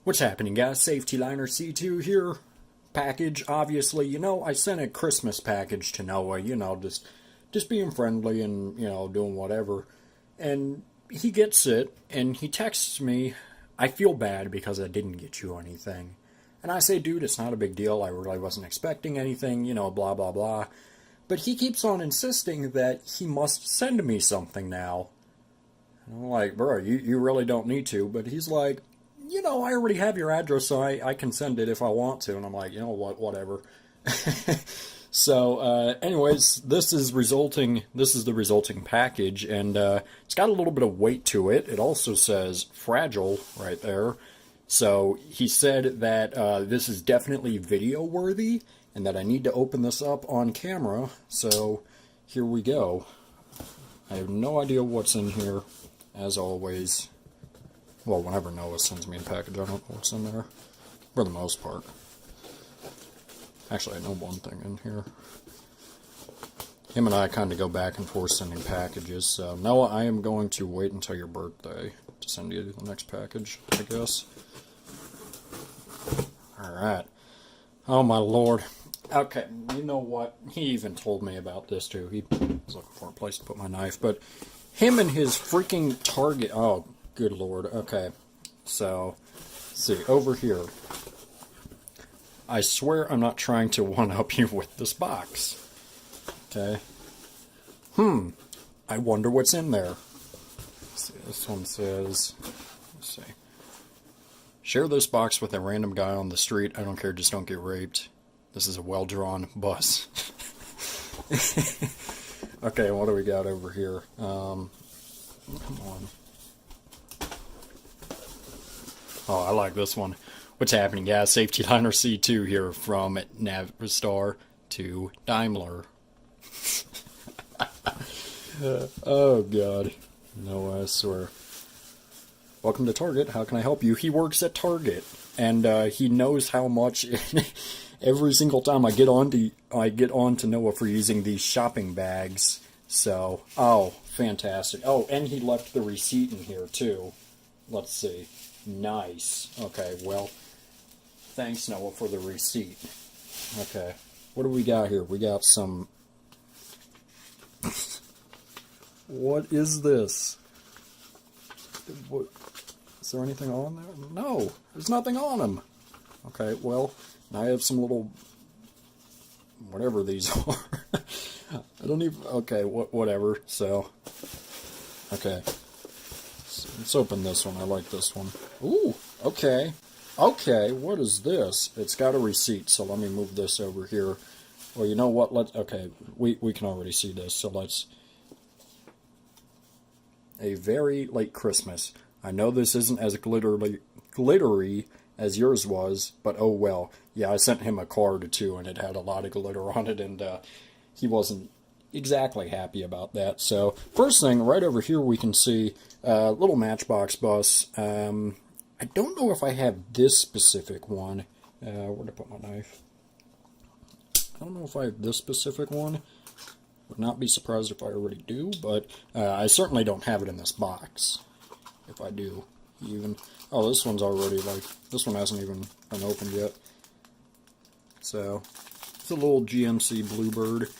What's happening, guys? Safety Liner C2 here. Package, obviously, I sent a Christmas package to Noah, just being friendly and, doing whatever. And he gets it, and he texts me, I feel bad because I didn't get you anything. And I say, dude, it's not a big deal. I really wasn't expecting anything, blah, blah, blah. But he keeps on insisting that he must send me something now. And I'm like, bro, you really don't need to. But he's like, I already have your address, so I can send it if I want to. And I'm like, whatever. So, anyways, this is the resulting package, and it's got a little bit of weight to it. It also says fragile right there. So he said that this is definitely video worthy, and that I need to open this up on camera. So here we go. I have no idea what's in here, as always. Well, whenever Noah sends me a package, I don't know what's in there, for the most part. Actually, I know one thing in here. Him and I kind of go back and forth sending packages, so Noah, I am going to wait until your birthday to send you the next package, I guess. Alright. Oh my lord. Okay, you know what? He even told me about this too. He was looking for a place to put my knife, but him and his freaking Target... Oh, good lord. Okay, so, let's see, over here. I swear I'm not trying to one-up you with this box. Okay. I wonder what's in there. Let's see, this one says... Let's see. Share this box with a random guy on the street. I don't care, just don't get raped. This is a well-drawn bus. Okay, what do we got over here? Come on. Oh, I like this one. What's happening, guys? Safety Liner C2 here from Navistar to Daimler. Oh, God. No, I swear. Welcome to Target. How can I help you? He works at Target, and he knows how much... Every single time I get on to Noah for using these shopping bags. So, oh, fantastic. Oh, and he left the receipt in here, too. Let's see. Nice. Okay, well, thanks, Noah, for the receipt. Okay, what do we got here? We got some... What is this? What... Is there anything on there? No, there's nothing on them. Okay, well, I have some little... whatever these are. I don't even... Okay, whatever, so... Okay. Let's open this one. I like this one. Ooh, okay. Okay, what is this? It's got a receipt, so let me move this over here. Well, you know what? Okay, we can already see this, so let's... A very late Christmas. I know this isn't as glittery as yours was, but oh well. Yeah, I sent him a card too, and it had a lot of glitter on it, and he wasn't exactly happy about that. So, first thing, right over here we can see a little Matchbox bus. I don't know if I have this specific one. Where'd I put my knife? I don't know if I have this specific one. Would not be surprised if I already do, but I certainly don't have it in this box. If I do, even. Oh, this one's already, this one hasn't even been opened yet. So, it's a little GMC Bluebird.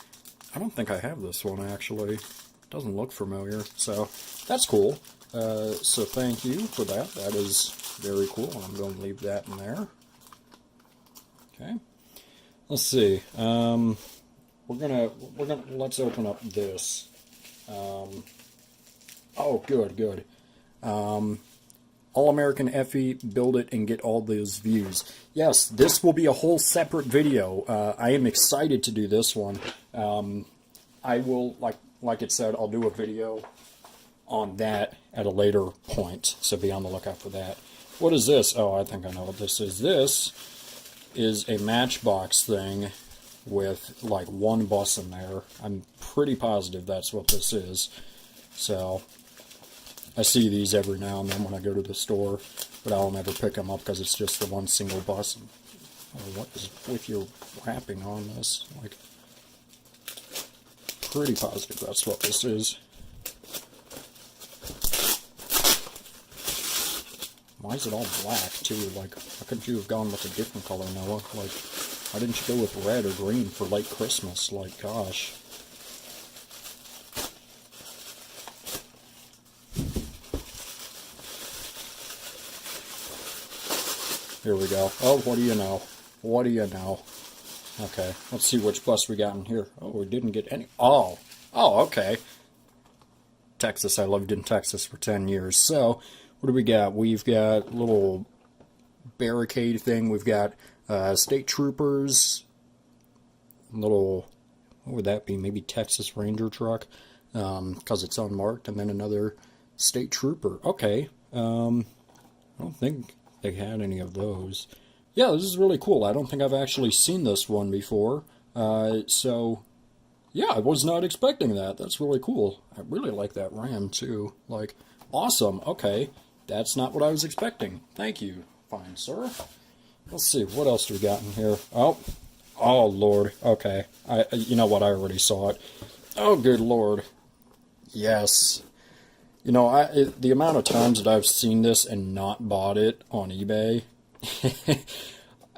I don't think I have this one, actually. Doesn't look familiar, so that's cool. So thank you for that. That is very cool. I'm going to leave that in there. Okay. Let's see. Let's open up this. Oh, good. All-American Effie, build it and get all those views. Yes, this will be a whole separate video. I am excited to do this one. I will, like it said, I'll do a video on that at a later point, so be on the lookout for that. What is this? Oh, I think I know what this is. This is a Matchbox thing with, one bus in there. I'm pretty positive that's what this is. So... I see these every now and then when I go to the store, but I'll never pick them up because it's just the one single bus. Oh, what is with your wrapping on this? Pretty positive that's what this is. Why is it all black, too? Like, how couldn't you have gone with a different color, Noah? Like, why didn't you go with red or green for late Christmas? Like, gosh. Here we go. Oh, what do you know? What do you know? Okay, let's see which bus we got in here. Oh, we didn't get any. Oh, okay. Texas. I lived in Texas for 10 years. So, what do we got? We've got a little barricade thing. We've got state troopers. Little, what would that be? Maybe Texas Ranger truck, because it's unmarked. And then another state trooper. Okay. I don't think they had any of those. Yeah, this is really cool. I don't think I've actually seen this one before. So, yeah, I was not expecting that. That's really cool. I really like that Ram, too. Like, awesome. Okay, that's not what I was expecting. Thank you, fine sir. Let's see, what else do we got in here? Oh, Lord. Okay, you know what? I already saw it. Oh, good Lord. Yes. You know, the amount of times that I've seen this and not bought it on eBay,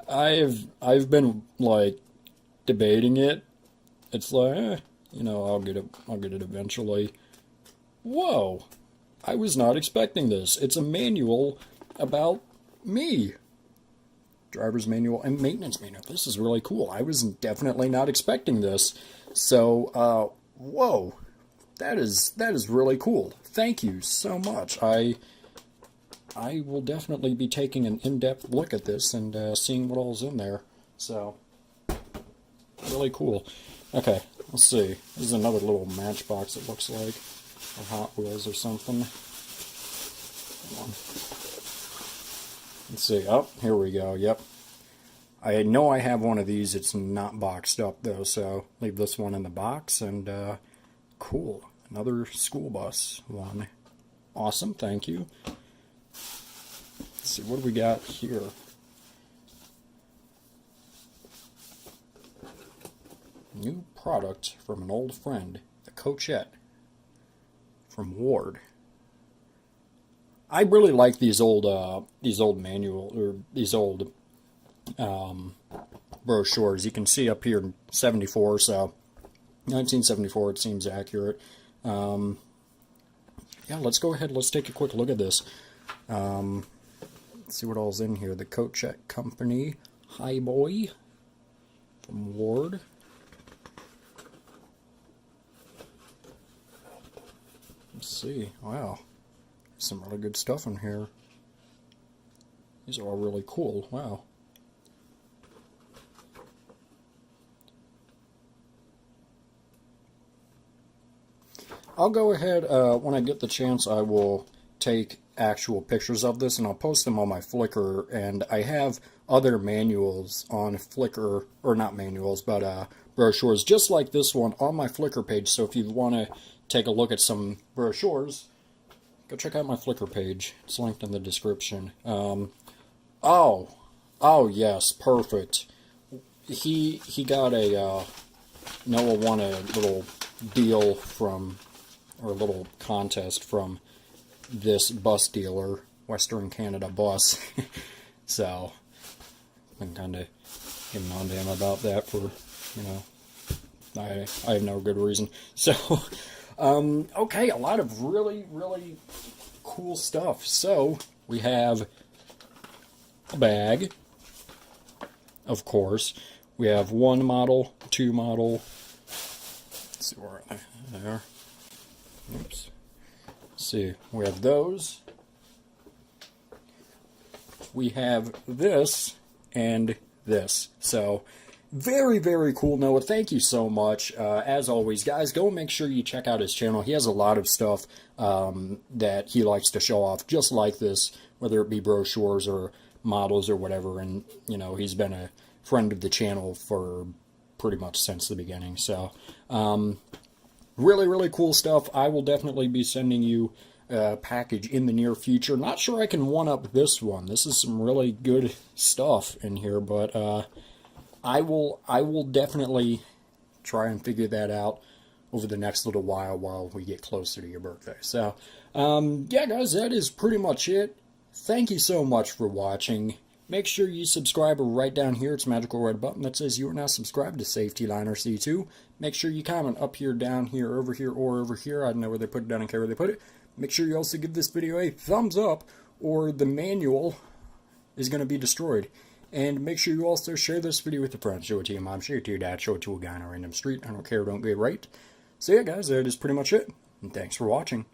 I've been like debating it. It's like, you know, I'll get it eventually. Whoa, I was not expecting this. It's a manual about me. Driver's manual and maintenance manual. This is really cool. I was definitely not expecting this. So, whoa. That is really cool. Thank you so much. I will definitely be taking an in-depth look at this and seeing what all's in there. So, really cool. Okay, let's see. This is another little matchbox, it looks like. Or Hot Wheels or something. Come on. Let's see. Oh, here we go. Yep. I know I have one of these. It's not boxed up, though, so leave this one in the box and... cool. Another school bus one. Awesome, thank you. Let's see, what do we got here? New product from an old friend, the Coachette from Ward. I really like these old manual, or these old brochures. You can see up here in 74, so 1974, it seems accurate. Yeah, let's go ahead. Let's take a quick look at this. Let's see what all's in here. The Coachette Company High Boy from Ward. Let's see. Wow, some really good stuff in here. These are all really cool. Wow. I'll go ahead, when I get the chance, I will take actual pictures of this and I'll post them on my Flickr. And I have other manuals on Flickr, or not manuals, but brochures just like this one on my Flickr page. So if you want to take a look at some brochures, go check out my Flickr page. It's linked in the description. Oh yes, perfect. He got a, Noah won a little deal from, or a little contest from this bus dealer, Western Canada Bus. So, I'm kind of getting on to him about that for, you know, I have no good reason. So, okay, a lot of really, really cool stuff. So, we have a bag, of course. We have one model, two model. Let's see where they are. Oops. Let's see, we have those. We have this and this. So, very, very cool, Noah. Thank you so much. As always, guys, go and make sure you check out his channel. He has a lot of stuff that he likes to show off, just like this, whether it be brochures or models or whatever. And, you know, he's been a friend of the channel for pretty much since the beginning. So, really, really cool stuff. I will definitely be sending you a package in the near future. Not sure I can one-up this one. This is some really good stuff in here, but I will definitely try and figure that out over the next little while we get closer to your birthday. So, yeah, guys, that is pretty much it. Thank you so much for watching. Make sure you subscribe right down here. It's a magical red button that says you are now subscribed to Safety Liner C2. Make sure you comment up here, down here, over here, or over here. I don't know where they put it, I don't care where they put it. Make sure you also give this video a thumbs up, or the manual is going to be destroyed. And make sure you also share this video with your friends. Show it to your mom, show it to your dad, show it to a guy on a random street. I don't care, don't get right. So yeah guys, that is pretty much it. And thanks for watching.